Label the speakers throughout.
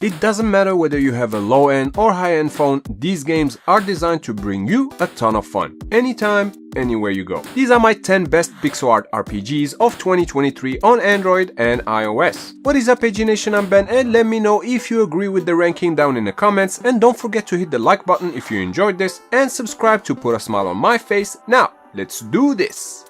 Speaker 1: It doesn't matter whether you have a low-end or high-end phone, these games are designed to bring you a ton of fun, anytime, anywhere you go. These are my 10 best pixel art RPGs of 2023 on Android and iOS. What is up, AG Nation? I'm Ben, and let me know if you agree with the ranking down in the comments, and don't forget to hit the like button if you enjoyed this, and subscribe to put a smile on my face. Now, let's do this!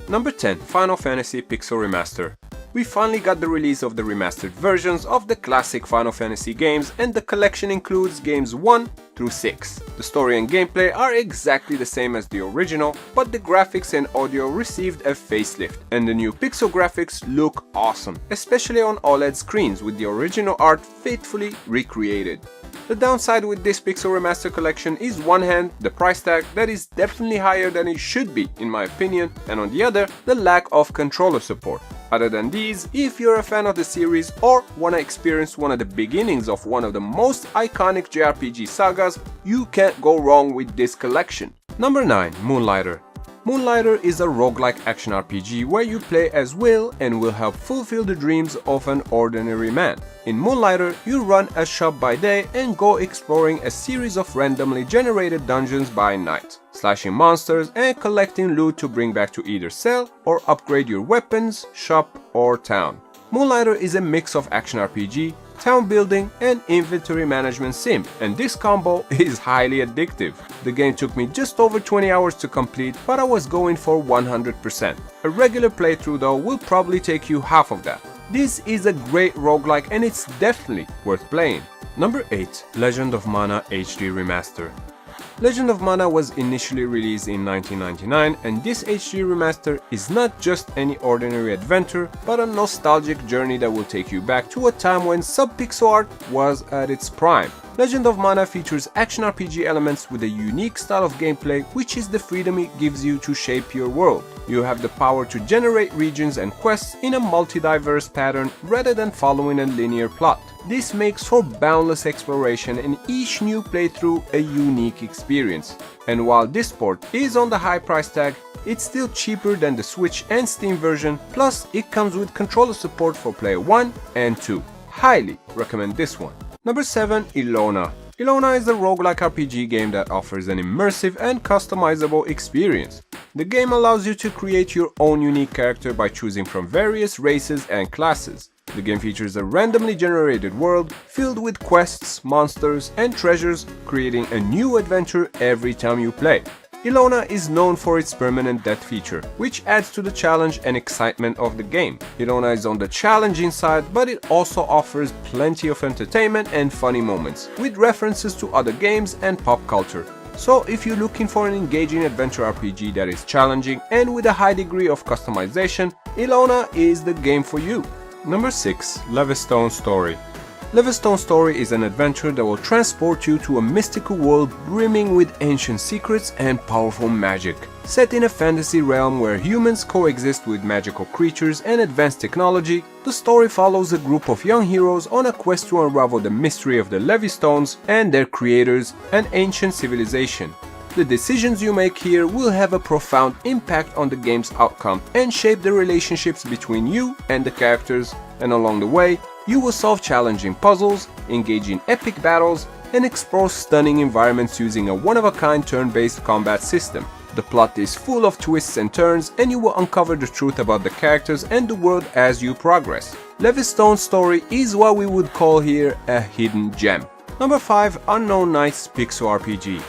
Speaker 1: Number 10. Final Fantasy Pixel Remaster. We finally got the release of the remastered versions of the classic Final Fantasy games, and the collection includes games 1 through 6. The story and gameplay are exactly the same as the original, but the graphics and audio received a facelift, and the new pixel graphics look awesome, especially on OLED screens with the original art faithfully recreated. The downside with this Pixel Remaster collection is, one hand, the price tag that is definitely higher than it should be in my opinion, and on the other, the lack of controller support. Other than these, if you're a fan of the series or wanna experience one of the beginnings of one of the most iconic JRPG sagas, you can't go wrong with this collection. Number 9. Moonlighter. Moonlighter is a roguelike action RPG where you play as Will and will help fulfill the dreams of an ordinary man. In Moonlighter, you run a shop by day and go exploring a series of randomly generated dungeons by night, slashing monsters and collecting loot to bring back to either sell or upgrade your weapons, shop, or town. Moonlighter is a mix of action RPG, town building, and inventory management sim, and this combo is highly addictive. The game took me just over 20 hours to complete, but I was going for 100%. A regular playthrough though will probably take you half of that. This is a great roguelike and it's definitely worth playing. Number 8. Legend of Mana HD Remaster. Legend of Mana was initially released in 1999, and this HD remaster is not just any ordinary adventure, but a nostalgic journey that will take you back to a time when sub-pixel art was at its prime. Legend of Mana features action RPG elements with a unique style of gameplay, which is the freedom it gives you to shape your world. You have the power to generate regions and quests in a multi-diverse pattern rather than following a linear plot. This makes for boundless exploration and each new playthrough a unique experience. And while this port is on the high price tag, it's still cheaper than the Switch and Steam version, plus it comes with controller support for player 1 and 2. Highly recommend this one. Number 7. Elona. Elona is a roguelike RPG game that offers an immersive and customizable experience. The game allows you to create your own unique character by choosing from various races and classes. The game features a randomly generated world filled with quests, monsters, and treasures, creating a new adventure every time you play. Elona is known for its permanent death feature, which adds to the challenge and excitement of the game. Elona is on the challenging side, but it also offers plenty of entertainment and funny moments, with references to other games and pop culture. So if you're looking for an engaging adventure RPG that is challenging and with a high degree of customization, Elona is the game for you. Number 6. Levistone Story. Levistone Story is an adventure that will transport you to a mystical world brimming with ancient secrets and powerful magic. Set in a fantasy realm where humans coexist with magical creatures and advanced technology, the story follows a group of young heroes on a quest to unravel the mystery of the Levistones and their creators, an ancient civilization. The decisions you make here will have a profound impact on the game's outcome and shape the relationships between you and the characters, and along the way, you will solve challenging puzzles, engage in epic battles, and explore stunning environments using a one-of-a-kind turn-based combat system. The plot is full of twists and turns, and you will uncover the truth about the characters and the world as you progress. Levistone's Story is what we would call here a hidden gem. Number 5. Unknown Nights Pixel RPG.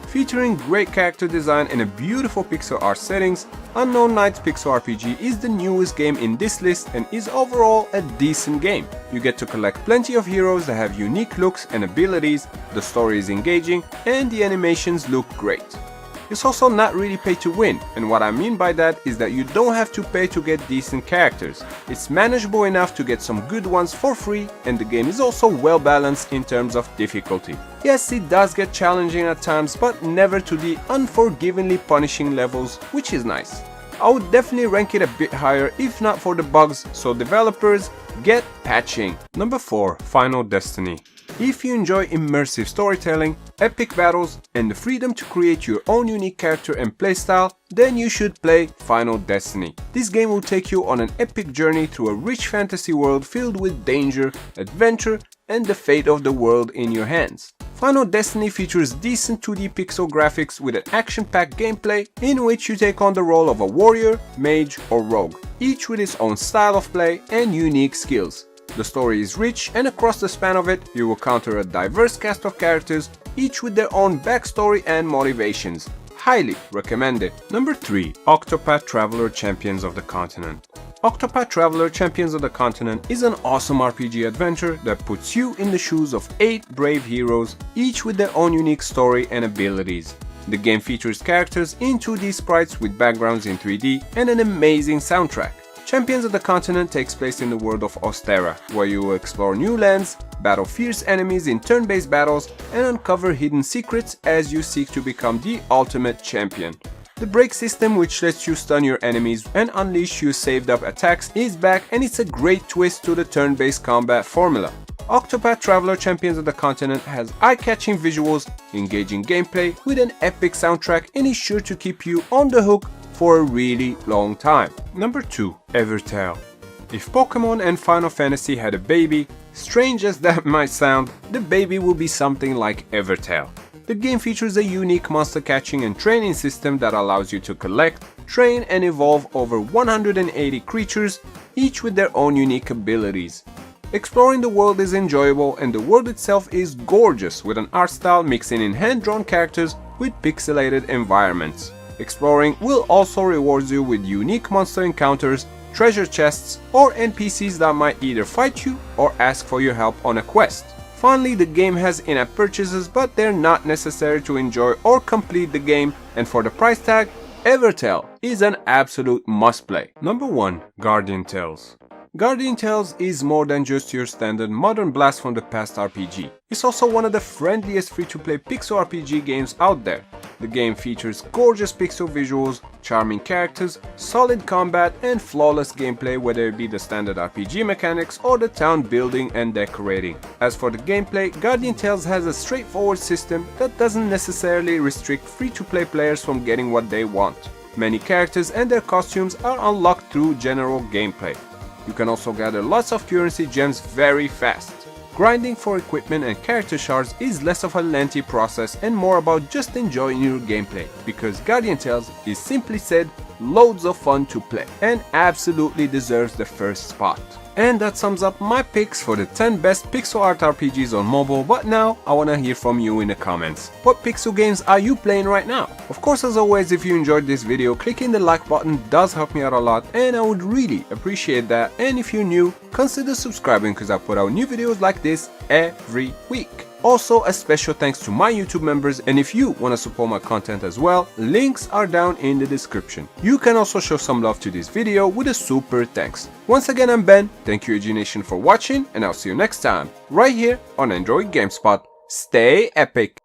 Speaker 1: Featuring great character design and a beautiful pixel art settings, Unknown Nights Pixel RPG is the newest game in this list and is overall a decent game. You get to collect plenty of heroes that have unique looks and abilities, the story is engaging, and the animations look great. It's also not really pay to win, and what I mean by that is that you don't have to pay to get decent characters. It's manageable enough to get some good ones for free, and the game is also well balanced in terms of difficulty. Yes, it does get challenging at times, but never to the unforgivingly punishing levels, which is nice. I would definitely rank it a bit higher if not for the bugs, so developers, get patching. Number 4. Final Destiny. If you enjoy immersive storytelling, epic battles, and the freedom to create your own unique character and playstyle, then you should play Final Destiny. This game will take you on an epic journey through a rich fantasy world filled with danger, adventure, and the fate of the world in your hands. Final Destiny features decent 2D pixel graphics with an action-packed gameplay in which you take on the role of a warrior, mage, or rogue, each with its own style of play and unique skills. The story is rich, and across the span of it, you will counter a diverse cast of characters, each with their own backstory and motivations. Highly recommended. Number 3. Octopath Traveler Champions of the Continent. Octopath Traveler Champions of the Continent is an awesome RPG adventure that puts you in the shoes of 8 brave heroes, each with their own unique story and abilities. The game features characters in 2D sprites with backgrounds in 3D and an amazing soundtrack. Champions of the Continent takes place in the world of Ostera, where you will explore new lands, battle fierce enemies in turn-based battles, and uncover hidden secrets as you seek to become the ultimate champion. The break system, which lets you stun your enemies and unleash your saved up attacks, is back, and it's a great twist to the turn-based combat formula. Octopath Traveler Champions of the Continent has eye-catching visuals, engaging gameplay with an epic soundtrack, and is sure to keep you on the hook for a really long time. Number 2. Evertale. If Pokemon and Final Fantasy had a baby, strange as that might sound, the baby will be something like Evertale. The game features a unique monster catching and training system that allows you to collect, train, and evolve over 180 creatures, each with their own unique abilities. Exploring the world is enjoyable, and the world itself is gorgeous, with an art style mixing in hand-drawn characters with pixelated environments. Exploring will also reward you with unique monster encounters, treasure chests, or NPCs that might either fight you or ask for your help on a quest. Finally, the game has in-app purchases, but they're not necessary to enjoy or complete the game, and for the price tag, Evertale is an absolute must-play. Number 1. Guardian Tales. Guardian Tales is more than just your standard modern blast from the past RPG. It's also one of the friendliest free-to-play pixel RPG games out there. The game features gorgeous pixel visuals, charming characters, solid combat, and flawless gameplay, whether it be the standard RPG mechanics or the town building and decorating. As for the gameplay, Guardian Tales has a straightforward system that doesn't necessarily restrict free-to-play players from getting what they want. Many characters and their costumes are unlocked through general gameplay. You can also gather lots of currency gems very fast. Grinding for equipment and character shards is less of a lengthy process and more about just enjoying your gameplay, because Guardian Tales is, simply said, loads of fun to play and absolutely deserves the first spot. And that sums up my picks for the 10 best pixel art RPGs on mobile, but now I wanna hear from you in the comments. What pixel games are you playing right now? Of course, as always, if you enjoyed this video, clicking the like button does help me out a lot, and I would really appreciate that. And if you're new, consider subscribing, because I put out new videos like this every week. Also, a special thanks to my YouTube members, and if you want to support my content as well, links are down in the description. You can also show some love to this video with a super thanks. Once again, I'm Ben, thank you AG Nation for watching, and I'll see you next time, right here on Android GameSpot. Stay epic!